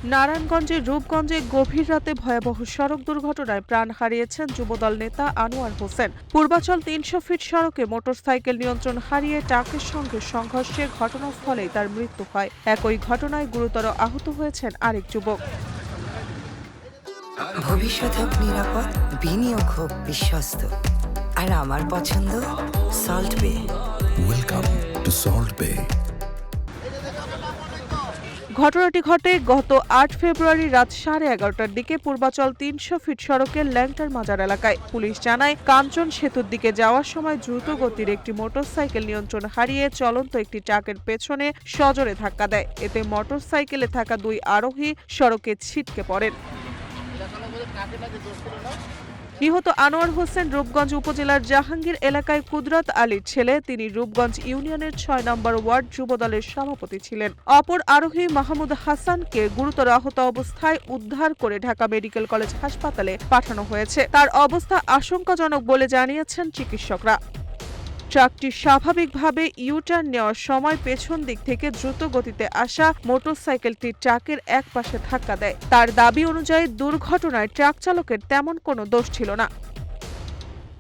নারায়ণগঞ্জের রূপগঞ্জে গভীর রাতে ভয়াবহ সড়ক দুর্ঘটনায় প্রাণ হারিয়েছেন যুবদল নেতা আনোয়ার হোসেন। পূর্বাচল ৩০০ ফিট সড়কে মোটরসাইকেল নিয়ন্ত্রণ হারিয়ে ট্রাকের সঙ্গে সংঘর্ষে ঘটনাস্থলেই তার মৃত্যু হয়। একই ঘটনায় গুরুতর আহত হয়েছেন আরেক যুবক। ভবিষ্যৎ হোক নিরাপদ, বিনিয়োগ হোক বিশ্বস্ত, আর আমার পছন্দ সল্ট বে। ওয়েলকাম টু সল্ট বে। ঘটনাটি ঘটে গত ৮ ফেব্রুয়ারি রাত 11:30টার দিকে পূর্বাচল ৩০০ ফিট সড়কের ল্যাংটার মাজার এলাকায়। পুলিশ জানায়, কাঞ্চন সেতুর দিকে যাওয়ার সময় দ্রুত গতির একটি মোটরসাইকেল নিয়ন্ত্রণ হারিয়ে চলন্ত একটি ট্রাকের পেছনে সজোরে ধাক্কা দেয়। এতে মোটরসাইকেলে থাকা 2 আরোহী সড়কে ছিটকে পড়েন। নিহত আনোয়ার হোসেন রূপগঞ্জ উপজেলার জাহাঙ্গীর এলাকায় কুদরত আলীর ছেলে। তিনি রূপগঞ্জ ইউনিয়নের ৬ নম্বর ওয়ার্ড যুবদলের সভাপতি ছিলেন। অপর আরোহী মাহমুদ হাসানকে গুরুতর আহত অবস্থায় উদ্ধার করে ঢাকা মেডিকেল কলেজ হাসপাতালে পাঠানো হয়েছে। তার অবস্থা আশঙ্কাজনক বলে জানিয়েছেন চিকিৎসকরা। ট্রাকটি স্বাভাবিকভাবে ইউটার্ন নেওয়ার সময় পেছন দিক থেকে দ্রুত গতিতে আসা মোটরসাইকেলটি ট্রাকের এক পাশে ধাক্কা দেয়। তার দাবি অনুযায়ী দুর্ঘটনায় ট্রাক চালকের তেমন কোনো দোষ ছিল না।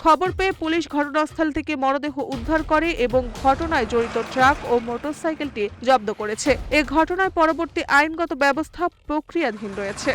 খবর পেয়ে পুলিশ ঘটনাস্থল থেকে মরদেহ উদ্ধার করে এবং ঘটনায় জড়িত ট্রাক ও মোটরসাইকেলটি জব্দ করেছে। এ ঘটনায় পরবর্তী আইনগত ব্যবস্থা প্রক্রিয়াধীন রয়েছে।